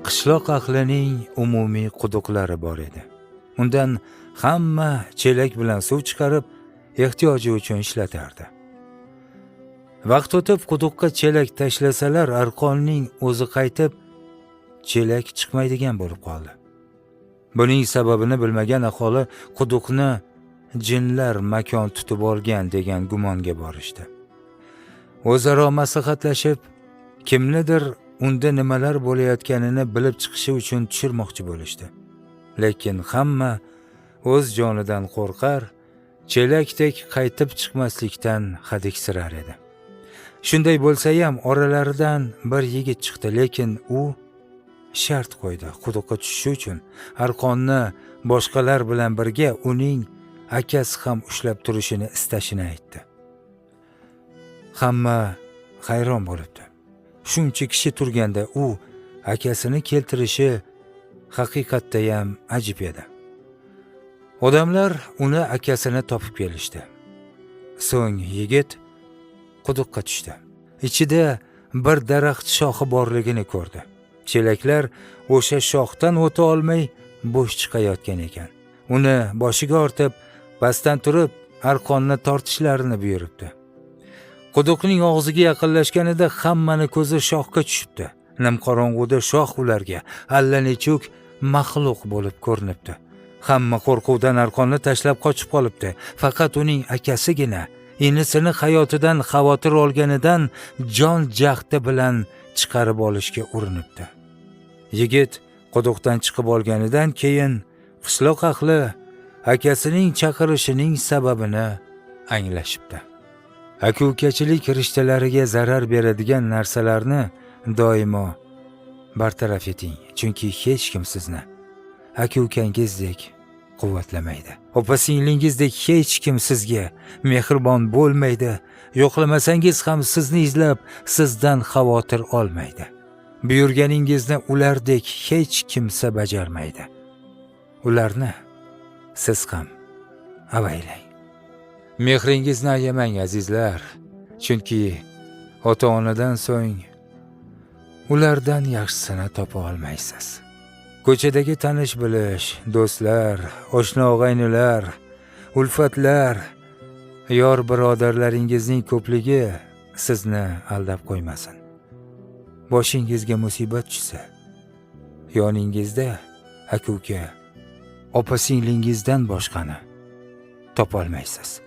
Qishloq ahlining umumiy quduqlari bor edi. Undan hamma chelak bilan suv chiqarib, ehtiyoji uchun ishlatardi. Vaqt o'tib quduqqa chelak tashlasalar, arqonning o'zi qaytib, chelak chiqmaydigan bo'lib qoldi. Buning sababini bilmagan aholi quduqni jinlar makon tutib olgan degan gumonga borishdi. O'zaro maslahatlashib, kimnidir unda nimalar bo'layotganini bilib chiqishi uchun tushirmoqchi bo'lishdi. Lekin hamma o'z jonidan qo'rqar, chelakdek qaytib chiqmaslikdan hadiksirar edi. Shunday bo'lsa ham oralaridan bir yigit chiqdi, lekin u shart qo'ydi. Quduqqa tushishi uchun arqonni boshqalar bilan birga uning akasi ham ushlab turishini istashini aytdi. Hamma hayron bo'libdi. Shuncha kishi turganda u akasini keltirishi haqiqatda ham ajib edi. Odamlar uni akasini topib kelishdi. So'ng yigit quduqqa tushdi. Ichida bir daraxt shoxi borligini ko'rdi. Chelaklar o'sha shoxdan o'ta olmay bo'sh chiqayotgan ekan. Uni boshiga ortib, pastdan turib arqonni tortishlarini buyuribdi. Quduqning og'ziga yaqinlashganida hammani ko'zi shoxga tushibdi. Nimqorong'uda shox ularga allanechuk maxluq bo'lib ko'rinibdi. Hamma qo'rquvdan arqonni tashlab qochib qolibdi. Faqat uning akasigina inisini hayotidan xavotir olganidan jon jahdi bilan chiqarib olishga urinibdi. Yigit quduqdan chiqib olganidan keyin qishloq ahli akasining chaqirishining sababini anglashibdi. Aka-ukachilik rishtalariga zarar beradigan narsalarni doimo bartaraf eting, chunki hech kim sizni aka-ukangizdek quvvatlamaydi. Opa-singlingizdek hech kim sizga mehribon bo'lmaydi. Yo'qlamasangiz ham sizni izlab, sizdan xavotir olmaydi. Buyurganingizni ulardek hech kimsa bajarmaydi. Ularni siz ham avaylang. Mehringizni ayamang azizlar, chunki ota-onadan so'ng ulardan yaxshisini topa olmaysiz. Ko'chadagi tanish-bilish, do'stlar, oshna-og'aynilar, ulfatlar, yor birodarlaringizning ko'pligi sizni aldab qo'ymasin. Boshingizga musibat tushsa, yoningizda aka-uka, opa-singlingizdan boshqani topolmaysiz.